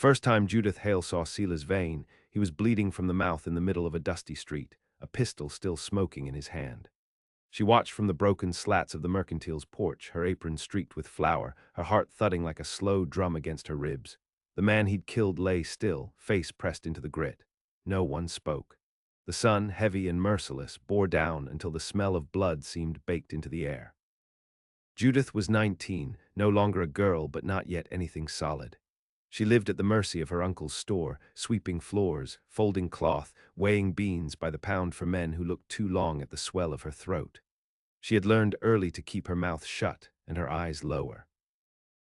first time Judith Hale saw Sela's vein, he was bleeding from the mouth in the middle of a dusty street, a pistol still smoking in his hand. She watched from the broken slats of the mercantile's porch, her apron streaked with flour, her heart thudding like a slow drum against her ribs. The man he'd killed lay still, face pressed into the grit. No one spoke. The sun, heavy and merciless, bore down until the smell of blood seemed baked into the air. Judith was 19, no longer a girl but not yet anything solid. She lived at the mercy of her uncle's store, sweeping floors, folding cloth, weighing beans by the pound for men who looked too long at the swell of her throat. She had learned early to keep her mouth shut and her eyes lower.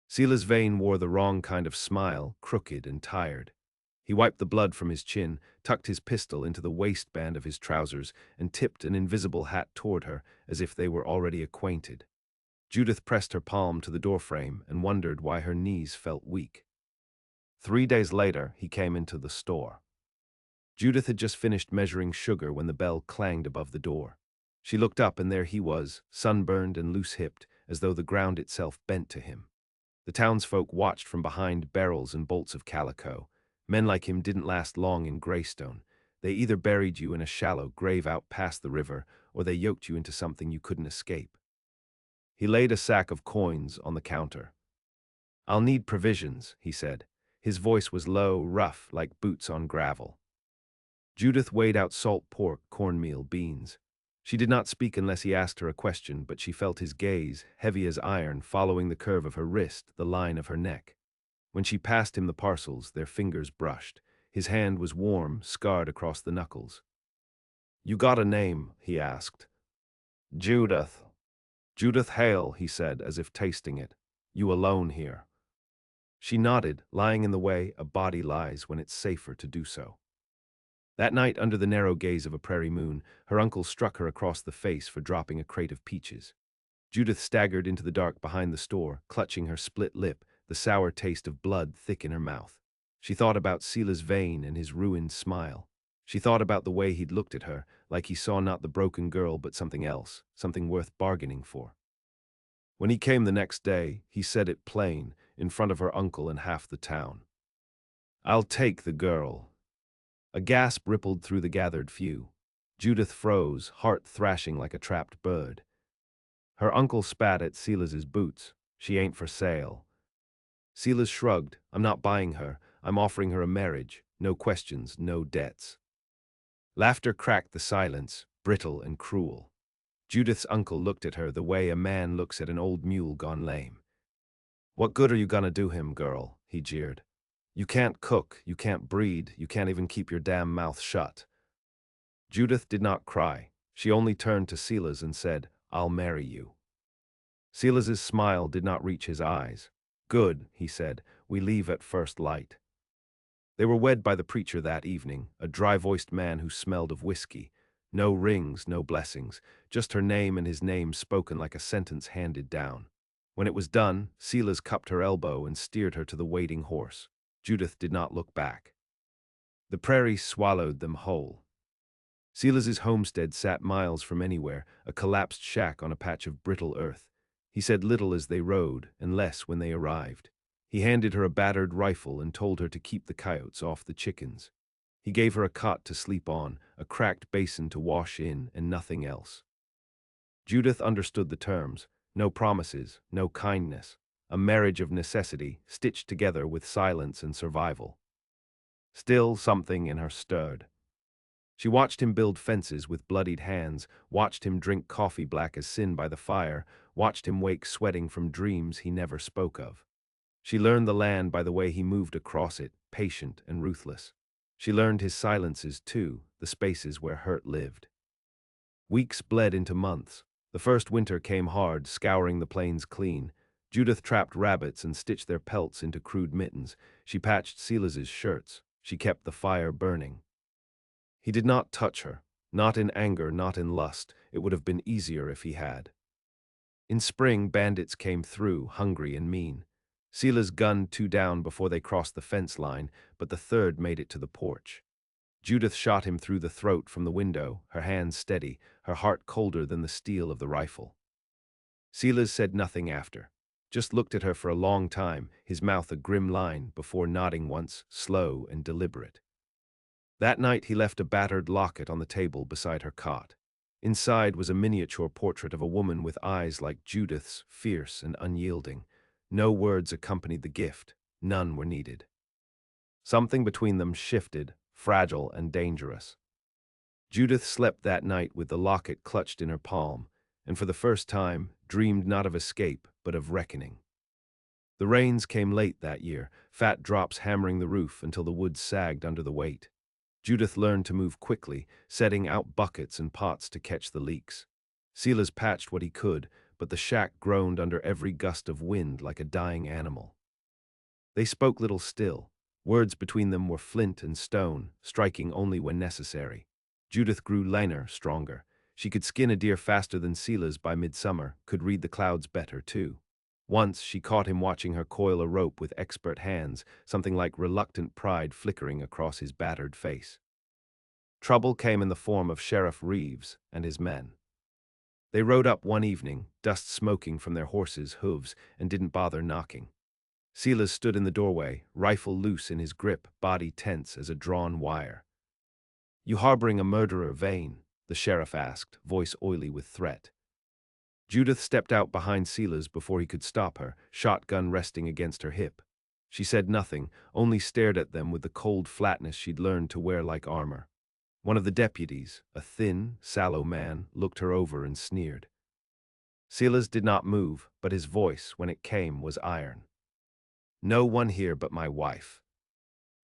Sela's vein wore the wrong kind of smile, crooked and tired. He wiped the blood from his chin, tucked his pistol into the waistband of his trousers, and tipped an invisible hat toward her as if they were already acquainted. Judith pressed her palm to the doorframe and wondered why her knees felt weak. 3 days later, he came into the store. Judith had just finished measuring sugar when the bell clanged above the door. She looked up and there he was, sunburned and loose-hipped, as though the ground itself bent to him. The townsfolk watched from behind barrels and bolts of calico. Men like him didn't last long in Greystone. They either buried you in a shallow grave out past the river, or they yoked you into something you couldn't escape. He laid a sack of coins on the counter. "I'll need provisions," he said. His voice was low, rough, like boots on gravel. Judith weighed out salt pork, cornmeal, beans. She did not speak unless he asked her a question, but she felt his gaze, heavy as iron, following the curve of her wrist, the line of her neck. When she passed him the parcels, their fingers brushed. His hand was warm, scarred across the knuckles. "You got a name?" he asked. "Judith." "Judith Hale," he said, as if tasting it. "You alone here?" She nodded. Lying in the way, a body lies when it's safer to do so. That night, under the narrow gaze of a prairie moon, her uncle struck her across the face for dropping a crate of peaches. Judith staggered into the dark behind the store, clutching her split lip, the sour taste of blood thick in her mouth. She thought about Sela's vein and his ruined smile. She thought about the way he'd looked at her, like he saw not the broken girl but something else, something worth bargaining for. When he came the next day, he said it plain, in front of her uncle and half the town. "I'll take the girl." A gasp rippled through the gathered few. Judith froze, heart thrashing like a trapped bird. Her uncle spat at Sela's boots. "She ain't for sale." Sela shrugged. "I'm not buying her. I'm offering her a marriage. No questions, no debts." Laughter cracked the silence, brittle and cruel. Judith's uncle looked at her the way a man looks at an old mule gone lame. "What good are you gonna do him, girl?" he jeered. "You can't cook, you can't breed, you can't even keep your damn mouth shut." Judith did not cry. She only turned to Sela's and said, "I'll marry you." Sela's smile did not reach his eyes. "Good," he said, "we leave at first light." They were wed by the preacher that evening, a dry-voiced man who smelled of whiskey. No rings, no blessings, just her name and his name spoken like a sentence handed down. When it was done, Sela's cupped her elbow and steered her to the waiting horse. Judith did not look back. The prairie swallowed them whole. Sela's homestead sat miles from anywhere, a collapsed shack on a patch of brittle earth. He said little as they rode, and less when they arrived. He handed her a battered rifle and told her to keep the coyotes off the chickens. He gave her a cot to sleep on, a cracked basin to wash in, and nothing else. Judith understood the terms. No promises, no kindness. A marriage of necessity, stitched together with silence and survival. Still, something in her stirred. She watched him build fences with bloodied hands, watched him drink coffee black as sin by the fire, watched him wake sweating from dreams he never spoke of. She learned the land by the way he moved across it, patient and ruthless. She learned his silences, too, the spaces where hurt lived. Weeks bled into months. The first winter came hard, scouring the plains clean. Judith trapped rabbits and stitched their pelts into crude mittens. She patched Sela's shirts. She kept the fire burning. He did not touch her. Not in anger, not in lust. It would have been easier if he had. In spring, bandits came through, hungry and mean. Sela's gunned 2 down before they crossed the fence line, but the third made it to the porch. Judith shot him through the throat from the window, her hands steady, her heart colder than the steel of the rifle. Sela's said nothing after. just looked at her for a long time, his mouth a grim line, before nodding once, slow and deliberate. That night he left a battered locket on the table beside her cot. Inside was a miniature portrait of a woman with eyes like Judith's, fierce and unyielding. No words accompanied the gift, none were needed. Something between them shifted, fragile and dangerous. Judith slept that night with the locket clutched in her palm, and for the first time dreamed not of escape, but of reckoning. The rains came late that year, fat drops hammering the roof until the wood sagged under the weight. Judith learned to move quickly, setting out buckets and pots to catch the leaks. Silas patched what he could, but the shack groaned under every gust of wind like a dying animal. They spoke little still. Words between them were flint and stone, striking only when necessary. Judith grew leaner, stronger. She could skin a deer faster than Silas by midsummer, could read the clouds better, too. Once she caught him watching her coil a rope with expert hands, something like reluctant pride flickering across his battered face. Trouble came in the form of Sheriff Reeves and his men. They rode up one evening, dust smoking from their horses' hooves, and didn't bother knocking. Silas stood in the doorway, rifle loose in his grip, body tense as a drawn wire. "You harboring a murderer, Vane?" the sheriff asked, voice oily with threat. Judith stepped out behind Silas before he could stop her, shotgun resting against her hip. She said nothing, only stared at them with the cold flatness she'd learned to wear like armor. One of the deputies, a thin, sallow man, looked her over and sneered. Silas did not move, but his voice, when it came, was iron. "No one here but my wife."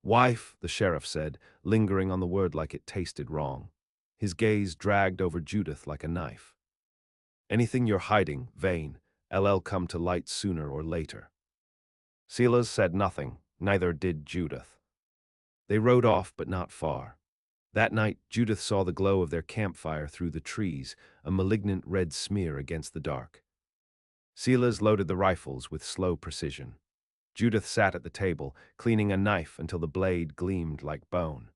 "Wife," the sheriff said, lingering on the word like it tasted wrong. His gaze dragged over Judith like a knife. "Anything you're hiding, Vane, LL come to light sooner or later." Silas said nothing, neither did Judith. They rode off, but not far. That night, Judith saw the glow of their campfire through the trees, a malignant red smear against the dark. Silas loaded the rifles with slow precision. Judith sat at the table, cleaning a knife until the blade gleamed like bone.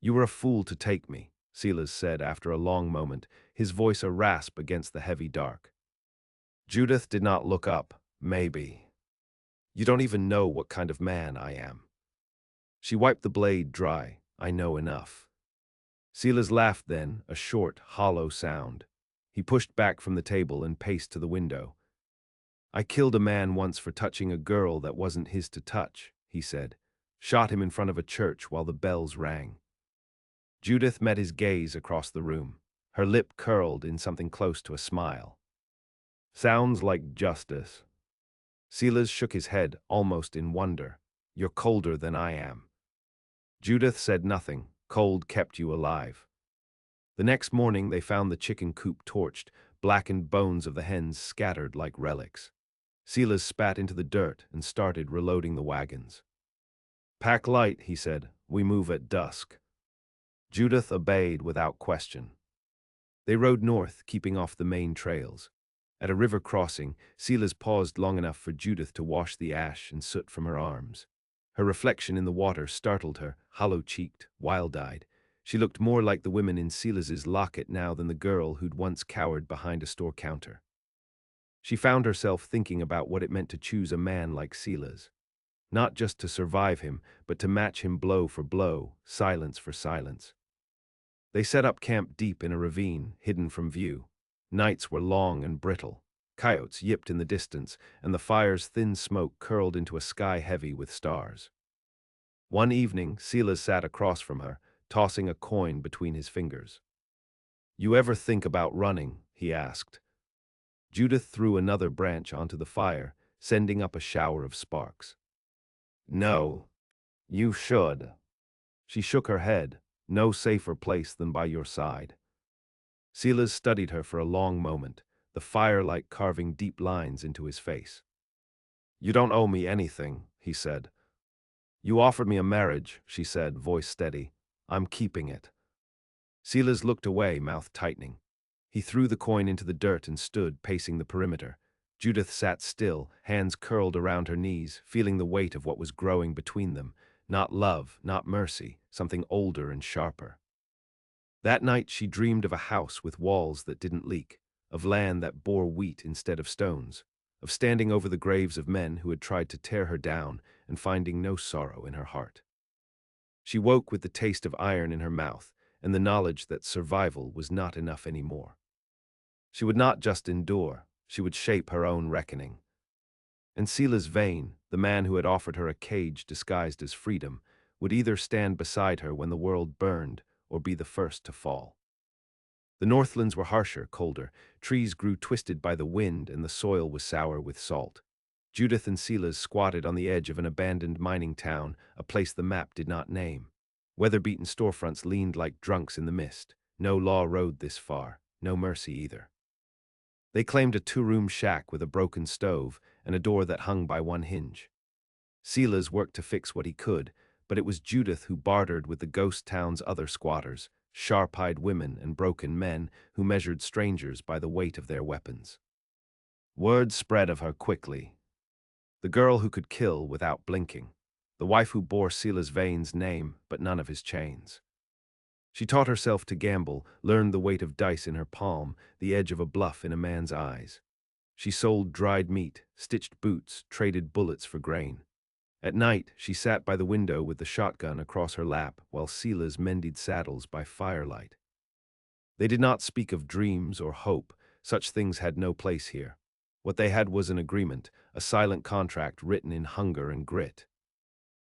"You were a fool to take me," Silas said after a long moment, his voice a rasp against the heavy dark. Judith did not look up. "Maybe. You don't even know what kind of man I am." She wiped the blade dry. "I know enough." Silas laughed then, a short, hollow sound. He pushed back from the table and paced to the window. "I killed a man once for touching a girl that wasn't his to touch," he said. "Shot him in front of a church while the bells rang." Judith met his gaze across the room. Her lip curled in something close to a smile. "Sounds like justice." Silas shook his head, almost in wonder. "You're colder than I am." Judith said nothing. Cold kept you alive. The next morning they found the chicken coop torched, blackened bones of the hens scattered like relics. Silas spat into the dirt and started reloading the wagons. "Pack light," he said. "We move at dusk." Judith obeyed without question. They rode north, keeping off the main trails. At a river crossing, Silas paused long enough for Judith to wash the ash and soot from her arms. Her reflection in the water startled her, hollow-cheeked, wild-eyed. She looked more like the women in Silas's locket now than the girl who'd once cowered behind a store counter. She found herself thinking about what it meant to choose a man like Silas. Not just to survive him, but to match him blow for blow, silence for silence. They set up camp deep in a ravine, hidden from view. Nights were long and brittle. Coyotes yipped in the distance, and the fire's thin smoke curled into a sky heavy with stars. One evening, Silas sat across from her, tossing a coin between his fingers. "You ever think about running?" he asked. Judith threw another branch onto the fire, sending up a shower of sparks. "No. You should." She shook her head. "No safer place than by your side." Silas studied her for a long moment, the firelight carving deep lines into his face. "You don't owe me anything," he said. "You offered me a marriage," she said, voice steady. "I'm keeping it." Silas looked away, mouth tightening. He threw the coin into the dirt and stood, pacing the perimeter. Judith sat still, hands curled around her knees, feeling the weight of what was growing between them. Not love, not mercy, something older and sharper. That night she dreamed of a house with walls that didn't leak, of land that bore wheat instead of stones, of standing over the graves of men who had tried to tear her down and finding no sorrow in her heart. She woke with the taste of iron in her mouth and the knowledge that survival was not enough anymore. She would not just endure, she would shape her own reckoning. And Silas Vane, the man who had offered her a cage disguised as freedom, would either stand beside her when the world burned or be the first to fall. The northlands were harsher, colder. Trees grew twisted by the wind and the soil was sour with salt. Judith and Silas squatted on the edge of an abandoned mining town, a place the map did not name. Weather-beaten storefronts leaned like drunks in the mist. No law rode this far, no mercy either. They claimed a two-room shack with a broken stove and a door that hung by one hinge. Silas worked to fix what he could, but it was Judith who bartered with the ghost town's other squatters, sharp-eyed women and broken men who measured strangers by the weight of their weapons. Word spread of her quickly. The girl who could kill without blinking. The wife who bore Silas Vane's name, but none of his chains. She taught herself to gamble, learned the weight of dice in her palm, the edge of a bluff in a man's eyes. She sold dried meat, stitched boots, traded bullets for grain. At night, she sat by the window with the shotgun across her lap while Silas mended saddles by firelight. They did not speak of dreams or hope. Such things had no place here. What they had was an agreement, a silent contract written in hunger and grit.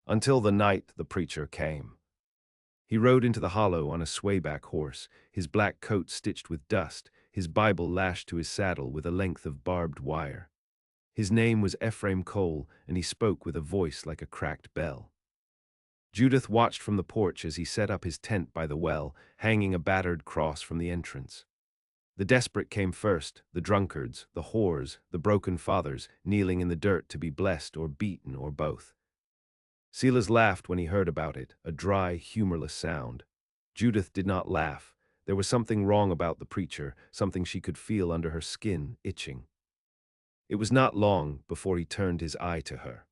Until the night the preacher came. He rode into the hollow on a swayback horse, his black coat stitched with dust, his Bible lashed to his saddle with a length of barbed wire. His name was Ephraim Cole, and he spoke with a voice like a cracked bell. Judith watched from the porch as he set up his tent by the well, hanging a battered cross from the entrance. The desperate came first, the drunkards, the whores, the broken fathers, kneeling in the dirt to be blessed or beaten or both. Silas laughed when he heard about it, a dry, humorless sound. Judith did not laugh. There was something wrong about the preacher, something she could feel under her skin, itching. It was not long before he turned his eye to her.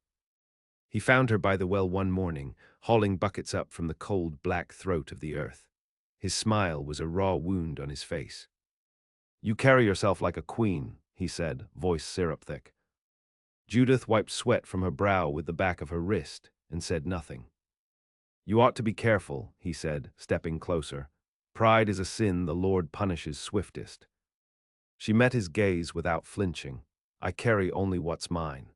He found her by the well one morning, hauling buckets up from the cold, black throat of the earth. His smile was a raw wound on his face. "You carry yourself like a queen," he said, voice syrup-thick. Judith wiped sweat from her brow with the back of her wrist and said nothing. "You ought to be careful," he said, stepping closer. "Pride is a sin the Lord punishes swiftest." She met his gaze without flinching. "I carry only what's mine."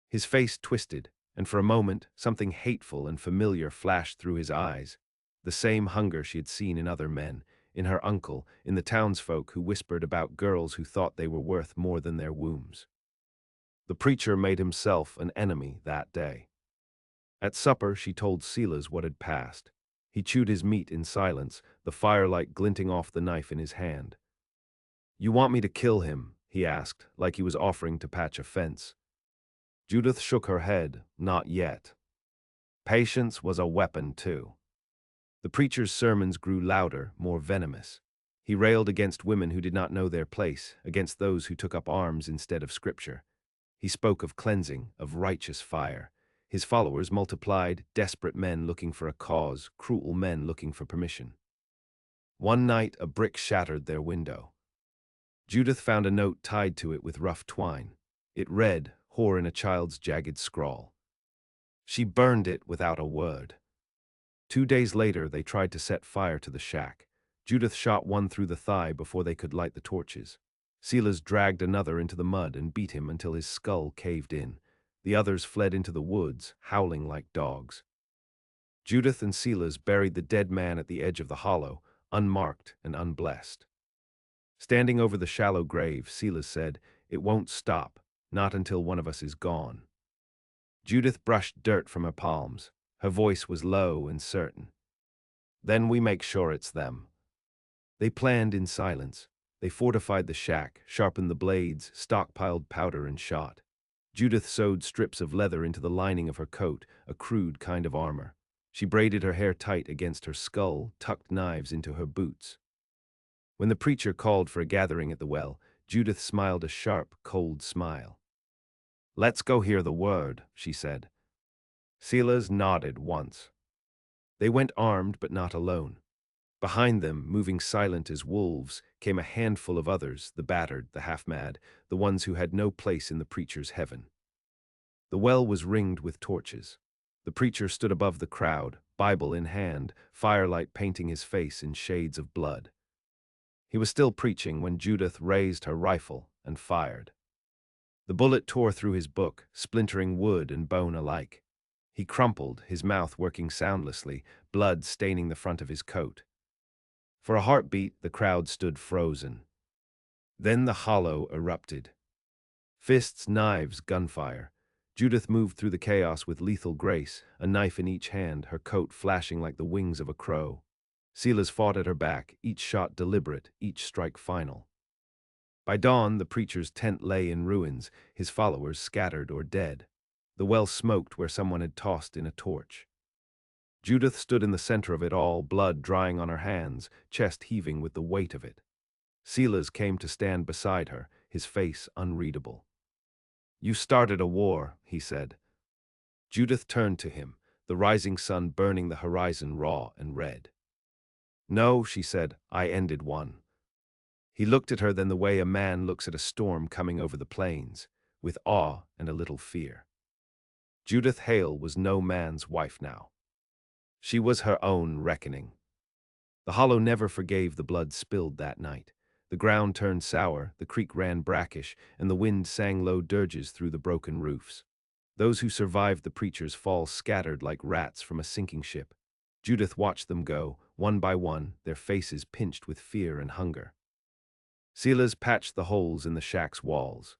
His face twisted, and for a moment something hateful and familiar flashed through his eyes. The same hunger she had seen in other men, in her uncle, in the townsfolk who whispered about girls who thought they were worth more than their wombs. The preacher made himself an enemy that day. At supper she told Silas what had passed. He chewed his meat in silence, the firelight glinting off the knife in his hand. "You want me to kill him?" he asked, like he was offering to patch a fence. Judith shook her head. "Not yet." Patience was a weapon, too. The preacher's sermons grew louder, more venomous. He railed against women who did not know their place, against those who took up arms instead of scripture. He spoke of cleansing, of righteous fire. His followers multiplied, desperate men looking for a cause, cruel men looking for permission. One night, a brick shattered their window. Judith found a note tied to it with rough twine. It read, "Whore in a child's jagged scrawl." She burned it without a word. 2 days later, they tried to set fire to the shack. Judith shot one through the thigh before they could light the torches. Silas dragged another into the mud and beat him until his skull caved in. The others fled into the woods, howling like dogs. Judith and Silas buried the dead man at the edge of the hollow, unmarked and unblessed. Standing over the shallow grave, Silas said, "It won't stop, not until one of us is gone." Judith brushed dirt from her palms. Her voice was low and certain. "Then we make sure it's them." They planned in silence. They fortified the shack, sharpened the blades, stockpiled powder and shot. Judith sewed strips of leather into the lining of her coat, a crude kind of armor. She braided her hair tight against her skull, tucked knives into her boots. When the preacher called for a gathering at the well, Judith smiled a sharp, cold smile. "Let's go hear the word," she said. Silas nodded once. They went armed but not alone. Behind them, moving silent as wolves, came a handful of others, the battered, the half-mad, the ones who had no place in the preacher's heaven. The well was ringed with torches. The preacher stood above the crowd, Bible in hand, firelight painting his face in shades of blood. He was still preaching when Judith raised her rifle and fired. The bullet tore through his book, splintering wood and bone alike. He crumpled, his mouth working soundlessly, blood staining the front of his coat. For a heartbeat, the crowd stood frozen. Then the hollow erupted. Fists, knives, gunfire. Judith moved through the chaos with lethal grace, a knife in each hand, her coat flashing like the wings of a crow. Silas fought at her back, each shot deliberate, each strike final. By dawn, the preacher's tent lay in ruins, his followers scattered or dead. The well smoked where someone had tossed in a torch. Judith stood in the center of it all, blood drying on her hands, chest heaving with the weight of it. Silas came to stand beside her, his face unreadable. "You started a war," he said. Judith turned to him, the rising sun burning the horizon raw and red. "No," she said, "I ended one." He looked at her then the way a man looks at a storm coming over the plains, with awe and a little fear. Judith Hale was no man's wife now. She was her own reckoning. The hollow never forgave the blood spilled that night. The ground turned sour, the creek ran brackish, and the wind sang low dirges through the broken roofs. Those who survived the preacher's fall scattered like rats from a sinking ship. Judith watched them go, one by one, their faces pinched with fear and hunger. Silas patched the holes in the shack's walls.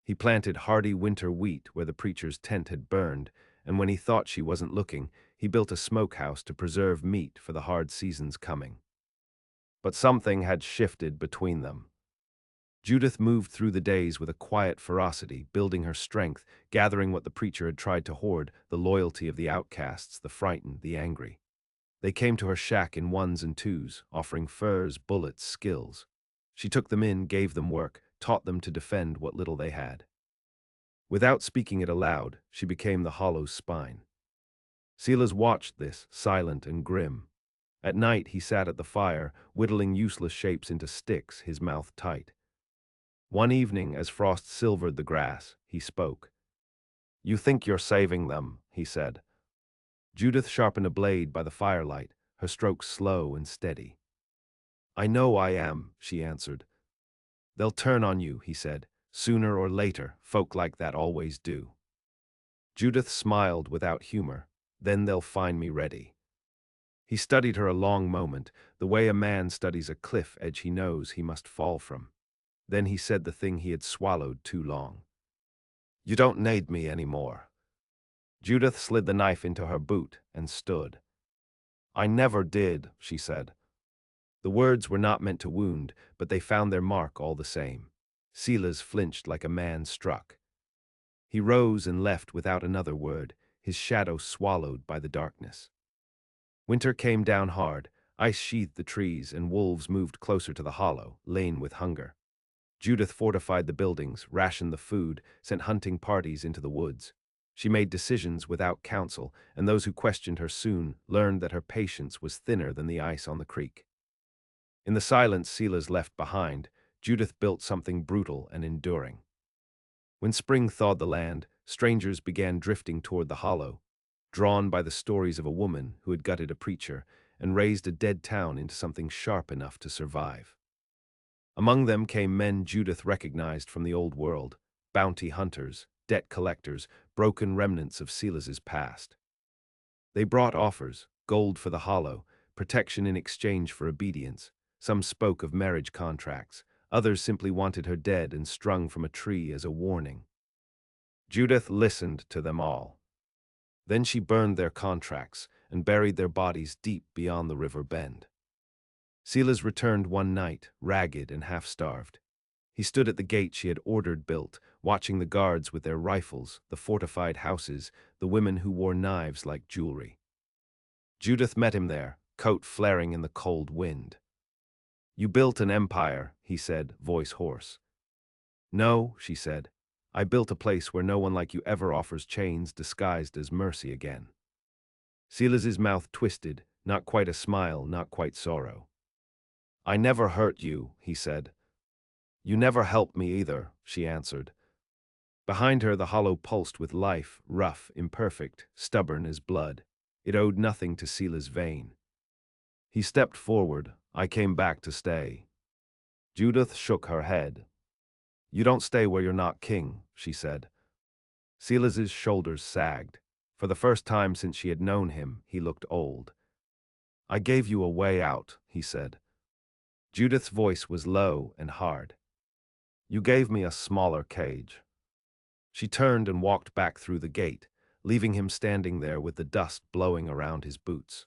He planted hardy winter wheat where the preacher's tent had burned, and when he thought she wasn't looking, he built a smokehouse to preserve meat for the hard seasons coming. But something had shifted between them. Judith moved through the days with a quiet ferocity, building her strength, gathering what the preacher had tried to hoard, the loyalty of the outcasts, the frightened, the angry. They came to her shack in ones and twos, offering furs, bullets, skills. She took them in, gave them work, taught them to defend what little they had. Without speaking it aloud, she became the hollow's spine. Silas watched this, silent and grim. At night he sat at the fire, whittling useless shapes into sticks, his mouth tight. One evening, as frost silvered the grass, he spoke. "You think you're saving them," he said. Judith sharpened a blade by the firelight, her strokes slow and steady. "I know I am," she answered. "They'll turn on you," he said. "Sooner or later, folk like that always do." Judith smiled without humor. "Then they'll find me ready." He studied her a long moment, the way a man studies a cliff edge he knows he must fall from. Then he said the thing he had swallowed too long. "You don't need me anymore." Judith slid the knife into her boot and stood. "I never did," she said. The words were not meant to wound, but they found their mark all the same. Silas flinched like a man struck. He rose and left without another word, his shadow swallowed by the darkness. Winter came down hard, ice sheathed the trees, and wolves moved closer to the hollow, lean with hunger. Judith fortified the buildings, rationed the food, sent hunting parties into the woods. She made decisions without counsel, and those who questioned her soon learned that her patience was thinner than the ice on the creek. In the silence Silas left behind, Judith built something brutal and enduring. When spring thawed the land, strangers began drifting toward the hollow, drawn by the stories of a woman who had gutted a preacher and raised a dead town into something sharp enough to survive. Among them came men Judith recognized from the old world, bounty hunters, debt collectors, broken remnants of Silas's past. They brought offers, gold for the hollow, protection in exchange for obedience. Some spoke of marriage contracts, others simply wanted her dead and strung from a tree as a warning. Judith listened to them all. Then she burned their contracts and buried their bodies deep beyond the river bend. Silas returned one night, ragged and half-starved. He stood at the gate she had ordered built, watching the guards with their rifles, the fortified houses, the women who wore knives like jewelry. Judith met him there, coat flaring in the cold wind. "You built an empire," he said, voice hoarse. "No," she said. "I built a place where no one like you ever offers chains disguised as mercy again." Silas's mouth twisted, not quite a smile, not quite sorrow. "I never hurt you," he said. "You never helped me either," she answered. Behind her the hollow pulsed with life, rough, imperfect, stubborn as blood. It owed nothing to Sela's vein. He stepped forward. "I came back to stay." Judith shook her head. "You don't stay where you're not king," she said. Silas's shoulders sagged. For the first time since she had known him, he looked old. "I gave you a way out," he said. Judith's voice was low and hard. "You gave me a smaller cage." She turned and walked back through the gate, leaving him standing there with the dust blowing around his boots.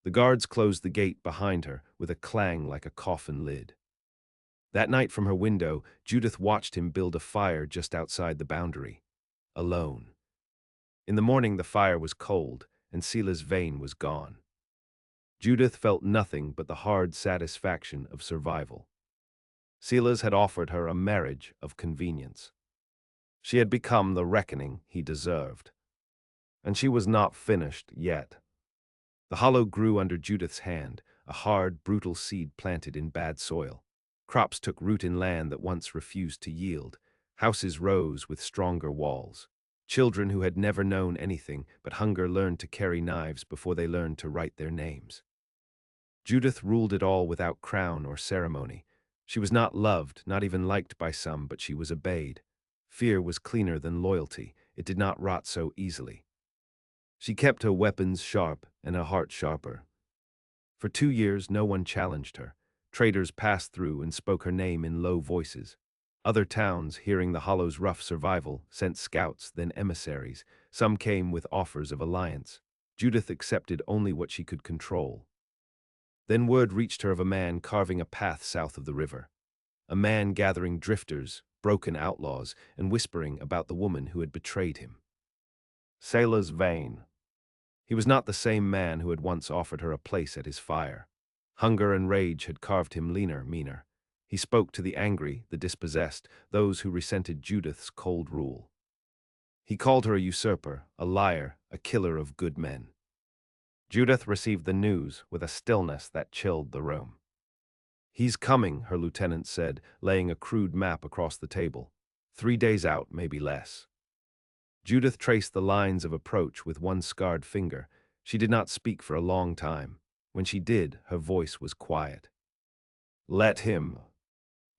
The guards closed the gate behind her with a clang like a coffin lid. That night from her window, Judith watched him build a fire just outside the boundary, alone. In the morning the fire was cold, and Sela's vein was gone. Judith felt nothing but the hard satisfaction of survival. Sela's had offered her a marriage of convenience. She had become the reckoning he deserved. And she was not finished yet. The hollow grew under Judith's hand, a hard, brutal seed planted in bad soil. Crops took root in land that once refused to yield. Houses rose with stronger walls. Children who had never known anything but hunger learned to carry knives before they learned to write their names. Judith ruled it all without crown or ceremony. She was not loved, not even liked by some, but she was obeyed. Fear was cleaner than loyalty. It did not rot so easily. She kept her weapons sharp and her heart sharper. For 2 years no one challenged her. Traders passed through and spoke her name in low voices. Other towns, hearing the Hollow's rough survival, sent scouts, then emissaries. Some came with offers of alliance. Judith accepted only what she could control. Then word reached her of a man carving a path south of the river. A man gathering drifters, broken outlaws, and whispering about the woman who had betrayed him. Sela's vein. He was not the same man who had once offered her a place at his fire. Hunger and rage had carved him leaner, meaner. He spoke to the angry, the dispossessed, those who resented Judith's cold rule. He called her a usurper, a liar, a killer of good men. Judith received the news with a stillness that chilled the room. "He's coming," her lieutenant said, laying a crude map across the table. 3 days out, maybe less. Judith traced the lines of approach with one scarred finger. She did not speak for a long time. When she did, her voice was quiet. "Let him."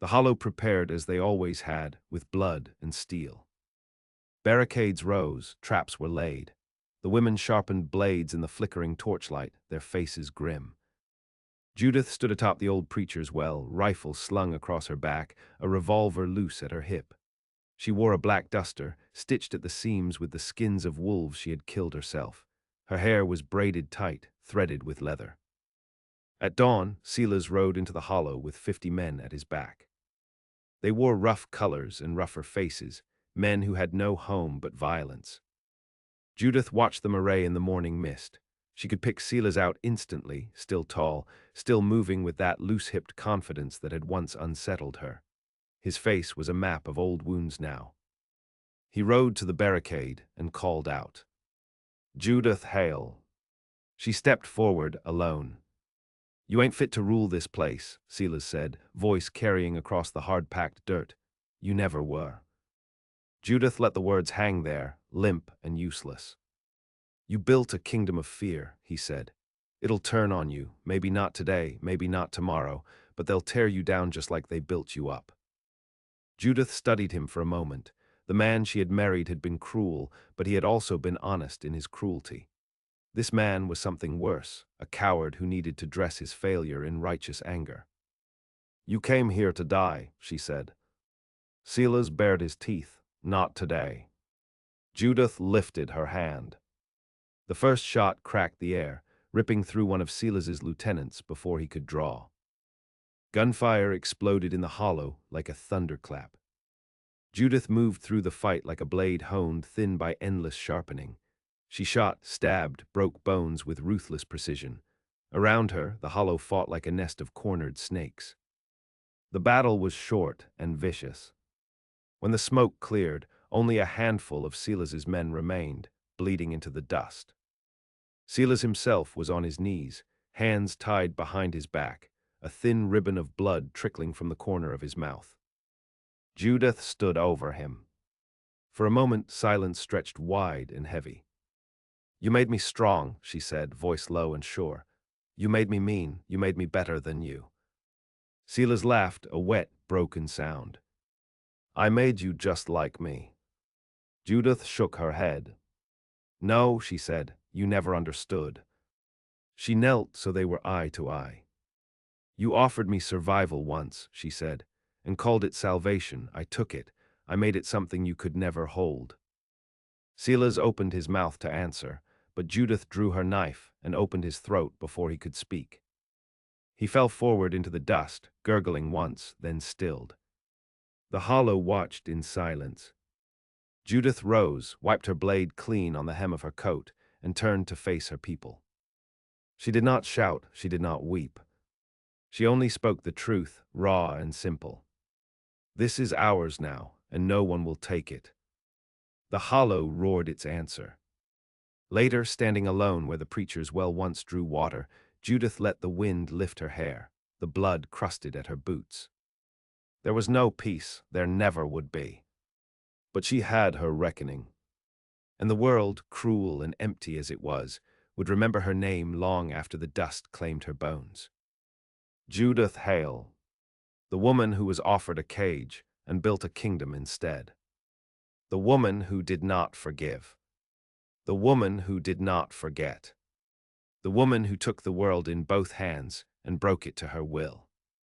The Hollow prepared as they always had, with blood and steel. Barricades rose, traps were laid. The women sharpened blades in the flickering torchlight, their faces grim. Judith stood atop the old preacher's well, rifle slung across her back, a revolver loose at her hip. She wore a black duster, stitched at the seams with the skins of wolves she had killed herself. Her hair was braided tight, threaded with leather. At dawn, Silas rode into the hollow with 50 men at his back. They wore rough colors and rougher faces, men who had no home but violence. Judith watched them array in the morning mist. She could pick Silas out instantly, still tall, still moving with that loose-hipped confidence that had once unsettled her. His face was a map of old wounds now. He rode to the barricade and called out, "Judith Hale." She stepped forward, alone. "You ain't fit to rule this place," Silas said, voice carrying across the hard-packed dirt. "You never were." Judith let the words hang there, limp and useless. "You built a kingdom of fear," he said. "It'll turn on you, maybe not today, maybe not tomorrow, but they'll tear you down just like they built you up." Judith studied him for a moment. The man she had married had been cruel, but he had also been honest in his cruelty. This man was something worse, a coward who needed to dress his failure in righteous anger. "You came here to die," she said. Silas bared his teeth. "Not today." Judith lifted her hand. The first shot cracked the air, ripping through one of Silas's lieutenants before he could draw. Gunfire exploded in the hollow like a thunderclap. Judith moved through the fight like a blade honed thin by endless sharpening. She shot, stabbed, broke bones with ruthless precision. Around her, the hollow fought like a nest of cornered snakes. The battle was short and vicious. When the smoke cleared, only a handful of Silas's men remained, bleeding into the dust. Silas himself was on his knees, hands tied behind his back, a thin ribbon of blood trickling from the corner of his mouth. Judith stood over him. For a moment, silence stretched wide and heavy. "You made me strong," she said, voice low and sure. "You made me mean. You made me better than you." Silas laughed, a wet, broken sound. "I made you just like me." Judith shook her head. "No," she said, "you never understood." She knelt so they were eye to eye. "You offered me survival once," she said, "and called it salvation. I took it. I made it something you could never hold." Silas opened his mouth to answer, but Judith drew her knife and opened his throat before he could speak. He fell forward into the dust, gurgling once, then stilled. The hollow watched in silence. Judith rose, wiped her blade clean on the hem of her coat, and turned to face her people. She did not shout, she did not weep. She only spoke the truth, raw and simple. "This is ours now, and no one will take it." The hollow roared its answer. Later, standing alone where the preacher's well once drew water, Judith let the wind lift her hair. The blood crusted at her boots. There was no peace, there never would be. But she had her reckoning. And the world, cruel and empty as it was, would remember her name long after the dust claimed her bones. Judith Hale, the woman who was offered a cage and built a kingdom instead. The woman who did not forgive. The woman who did not forget. The woman who took the world in both hands and broke it to her will.